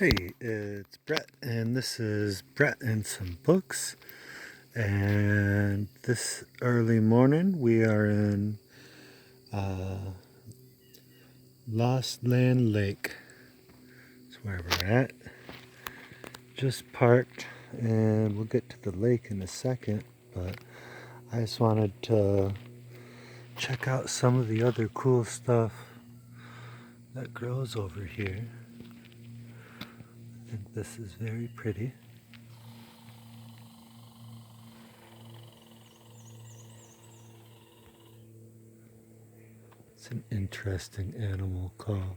Hey, it's Brett, and this is Brett and some books. And this early morning, we are in Lost Land Lake. That's where we're at. Just parked, and we'll get to the lake in a second. But I just wanted to check out some of the other cool stuff that grows over here. I think this is very pretty. It's an interesting animal call.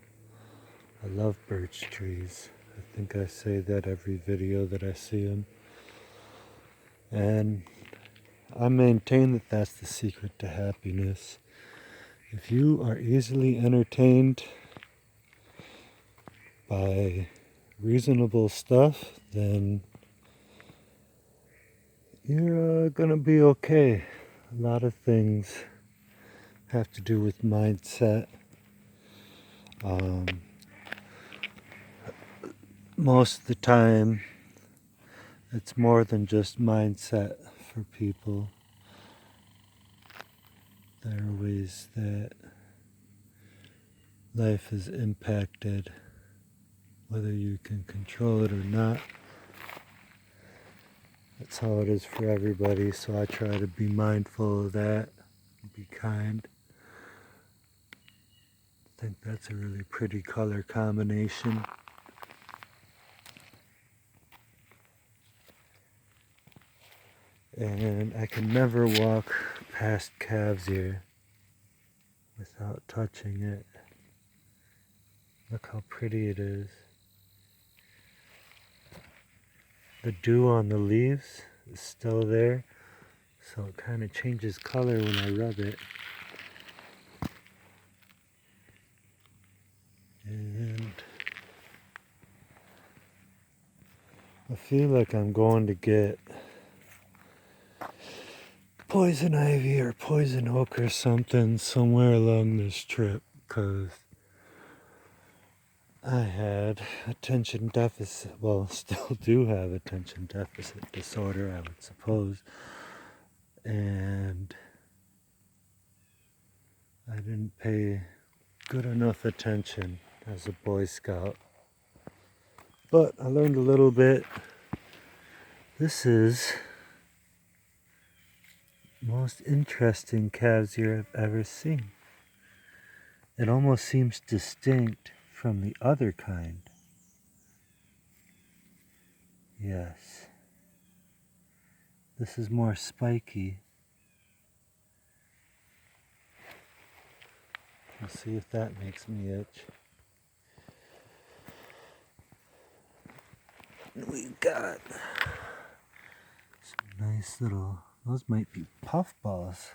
I love birch trees. I think I say that every video that I see them. And I maintain that that's the secret to happiness. If you are easily entertained by reasonable stuff, then you're gonna be okay. A lot of things have to do with mindset. Most of the time, it's more than just mindset for people. There are ways that life is impacted, whether you can control it or not. That's how it is for everybody, so I try to be mindful of that, be kind. I think that's a really pretty color combination. And I can never walk past calves here without touching it. Look how pretty it is. The dew on the leaves is still there, so it kind of changes color when I rub it. And I feel like I'm going to get poison ivy or poison oak or something somewhere along this trip, because I had attention deficit, well, still do have attention deficit disorder, I would suppose, and I didn't pay good enough attention as a Boy Scout, but I learned a little bit. This is the most interesting calves ear I've ever seen. It almost seems distinct from the other kind. Yes. This is more spiky. Let's see if that makes me itch. We got some nice little, those might be puffballs.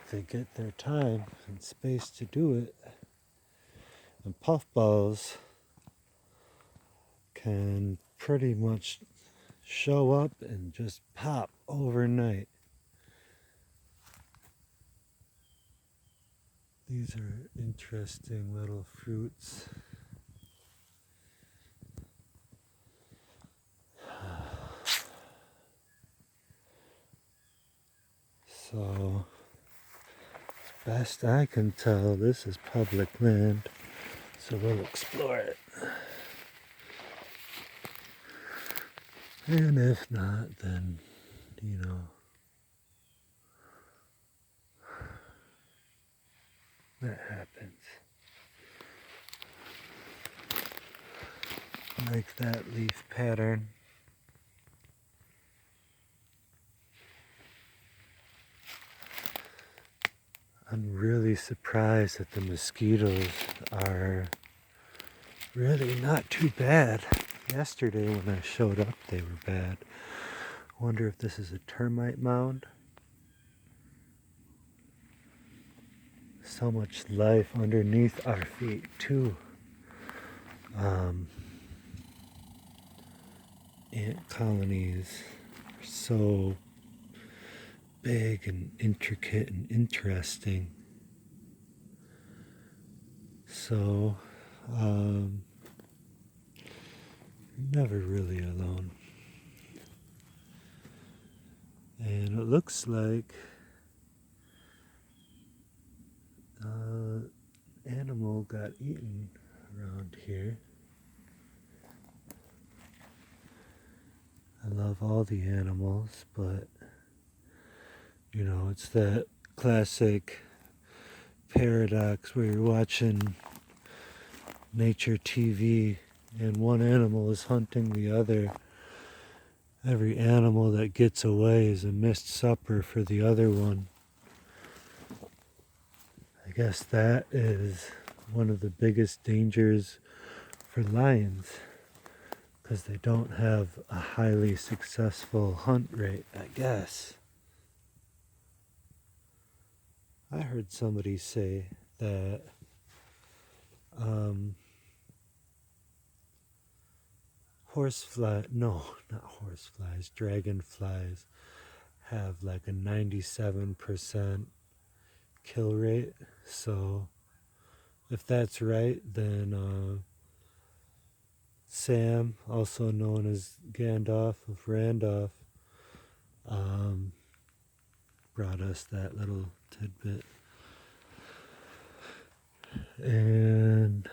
If they get their time and space to do it. And puffballs can pretty much show up and just pop overnight. These are interesting little fruits. So, as best I can tell, this is public land, so we'll explore it. And if not, then, that happens. Like that leaf pattern. I'm really surprised that the mosquitoes are really not too bad. Yesterday when I showed up, they were bad. I wonder if this is a termite mound. So much life underneath our feet too. Ant colonies are so big and intricate and interesting. So, never really alone. And it looks like animal got eaten around here. I love all the animals, but you know, it's that classic paradox where you're watching nature TV and one animal is hunting the other. Every animal that gets away is a missed supper for the other one. I guess that is one of the biggest dangers for lions, because they don't have a highly successful hunt rate, I guess. I heard somebody say that dragonflies have like a 97% kill rate. So if that's right, then Sam, also known as Gandalf of Randolph, brought us that little tidbit. And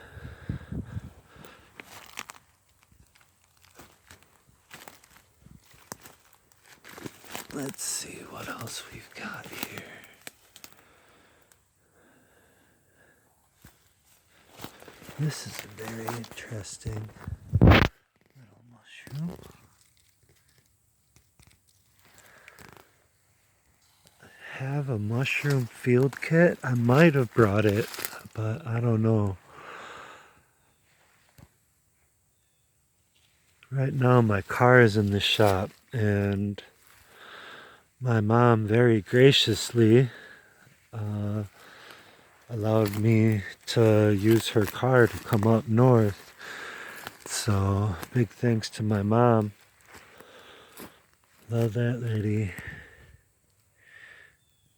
let's see what else we've got here. This is a very interesting little mushroom. I have a mushroom field kit. I might have brought it, but I don't know. Right now my car is in the shop, and my mom very graciously allowed me to use her car to come up north. So big thanks to my mom. Love that lady.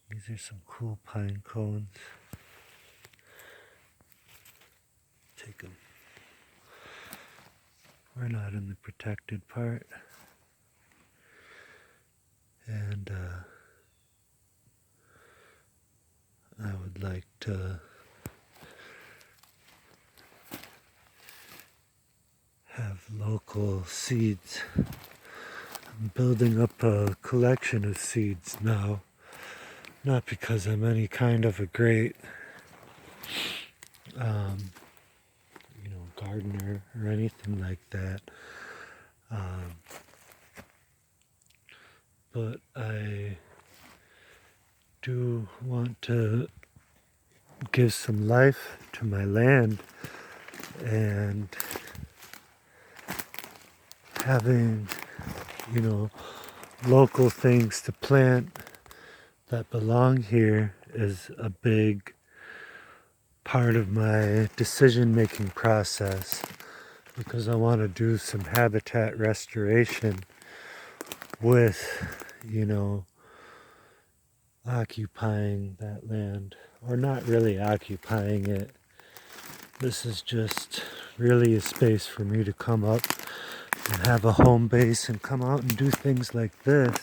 These are some cool pine cones. Take them. We're not in the protected part. And I would like to have local seeds. I'm building up a collection of seeds now. Not because I'm any kind of a great gardener or anything like that. But I do want to give some life to my land, and having, local things to plant that belong here is a big part of my decision-making process, because I want to do some habitat restoration with, occupying that land, or not really occupying it. This is just really a space for me to come up and have a home base and come out and do things like this.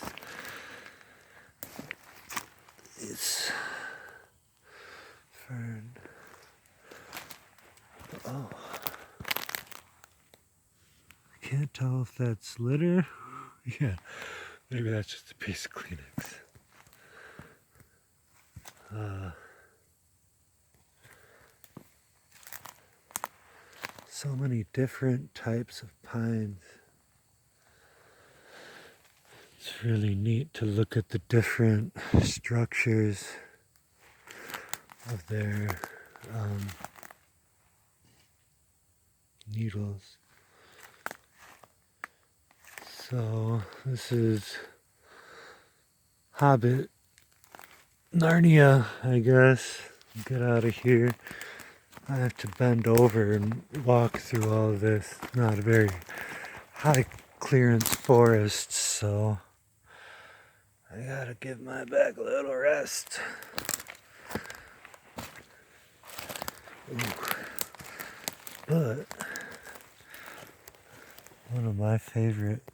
It's fern. Oh. I can't tell if that's litter. Yeah, maybe that's just a piece of Kleenex. So many different types of pines. It's really neat to look at the different structures of their needles. So this is Hobbit Narnia, I guess. Get out of here. I have to bend over and walk through all of this. Not a very high clearance forest, so I gotta give my back a little rest. Ooh. But One of my favorite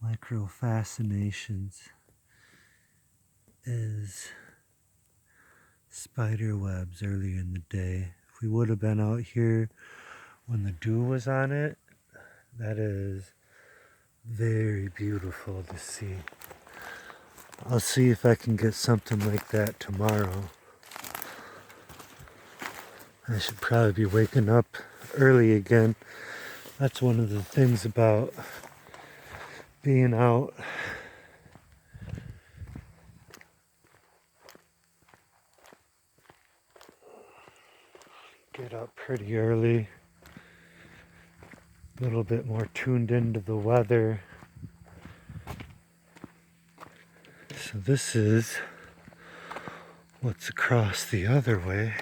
micro fascinations is spider webs earlier in the day. If we would have been out here when the dew was on it, that is very beautiful to see. I'll see if I can get something like that tomorrow. I should probably be waking up early again. That's one of the things about being out. Get up pretty early, a little bit more tuned into the weather. So this is what's across the other way.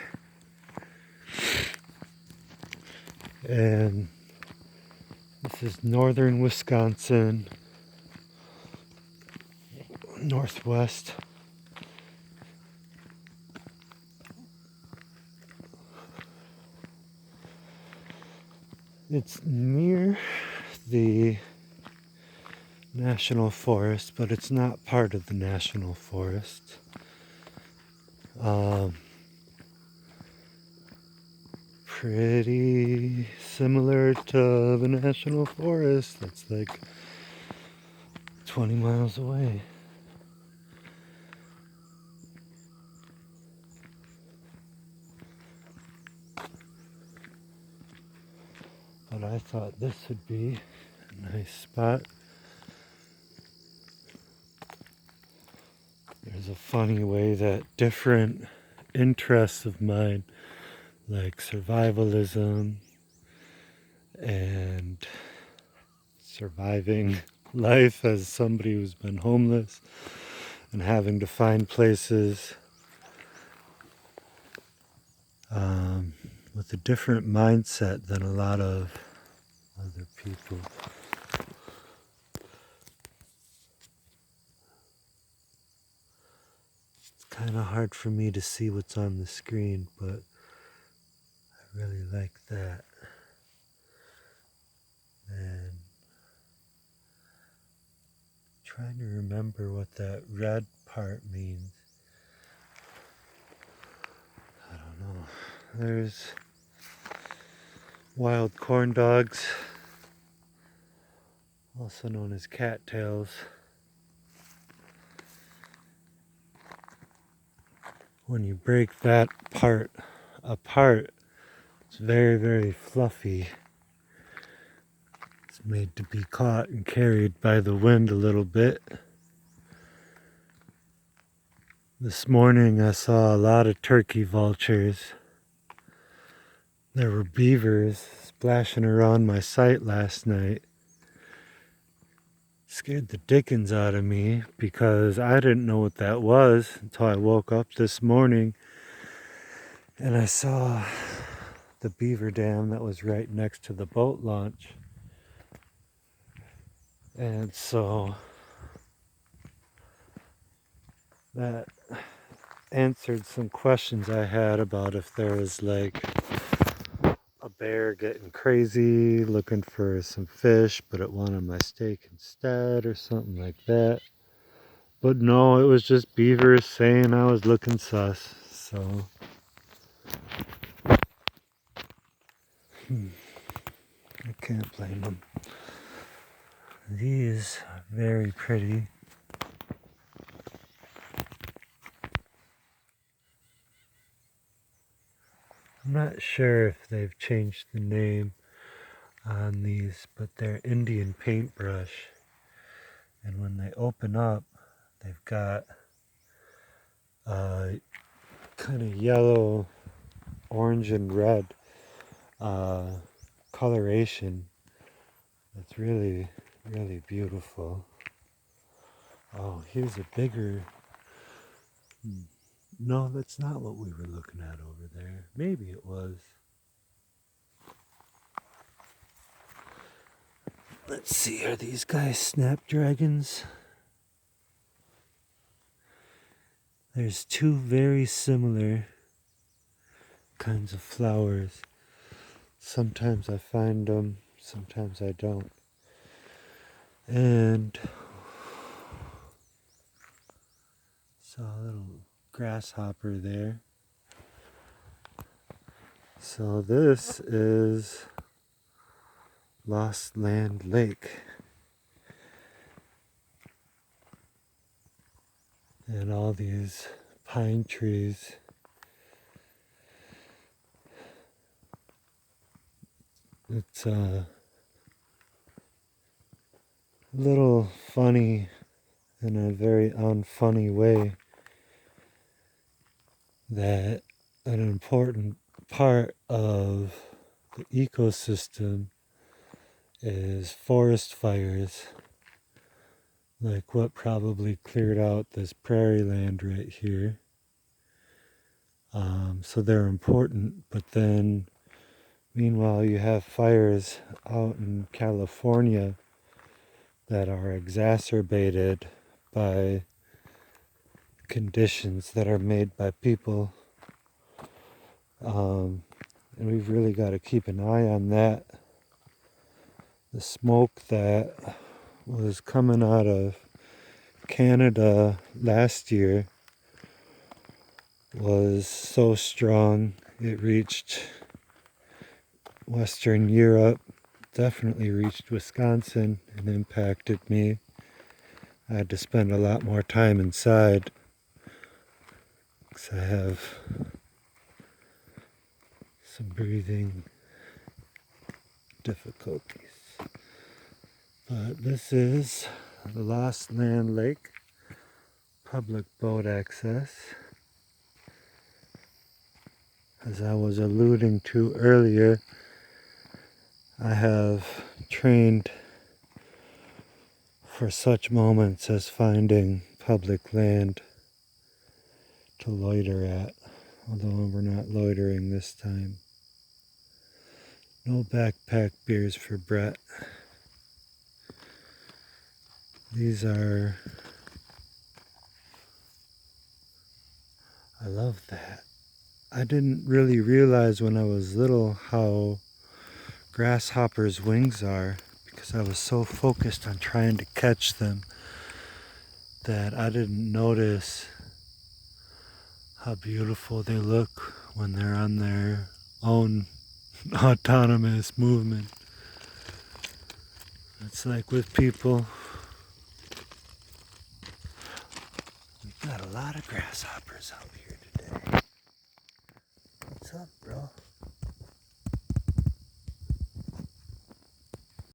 And this is northern Wisconsin, northwest. It's near the national forest, but it's not part of the national forest. Pretty similar to the national forest. That's like 20 miles away. But I thought this would be a nice spot. There's a funny way that different interests of mine, like survivalism and surviving life as somebody who's been homeless and having to find places with a different mindset than a lot of other people. It's kind of hard for me to see what's on the screen, but I really like that. And trying to remember what that red part means. I don't know. There's wild corn dogs, also known as cattails. When you break that part apart, it's very, very fluffy. It's made to be caught and carried by the wind a little bit. This morning I saw a lot of turkey vultures. There were beavers splashing around my site last night. Scared the dickens out of me because I didn't know what that was until I woke up this morning and I saw the beaver dam that was right next to the boat launch. And so that answered some questions I had about if there was like a bear getting crazy looking for some fish, but it wanted my steak instead or something like that. But no, it was just beavers saying I was looking sus. So I can't blame them. These are very pretty. I'm not sure if they've changed the name on these, but they're Indian paintbrush. And when they open up, they've got kind of yellow, orange, and red coloration. It's really, really beautiful. Oh, here's a bigger... No, that's not what we were looking at over there. Maybe it was. Let's see, are these guys snapdragons? There's two very similar kinds of flowers. Sometimes I find them, sometimes I don't. And saw a little grasshopper there. So this is Lost Land Lake. And all these pine trees. It's a little funny in a very unfunny way that an important part of the ecosystem is forest fires, like what probably cleared out this prairie land right here. So they're important, but then meanwhile you have fires out in California that are exacerbated by conditions that are made by people. And we've really got to keep an eye on that. The smoke that was coming out of Canada last year was so strong it reached Western Europe, definitely reached Wisconsin, and impacted me. I had to spend a lot more time inside because I have some breathing difficulties. But this is the Lost Land Lake, public boat access. As I was alluding to earlier, I have trained for such moments as finding public land to loiter at, although we're not loitering this time. No backpack beers for Brett. These are... I love that. I didn't really realize when I was little how grasshoppers' wings are, because I was so focused on trying to catch them that I didn't notice how beautiful they look when they're on their own autonomous movement. It's like with people, we've got a lot of grasshoppers out here today. What's up, bro?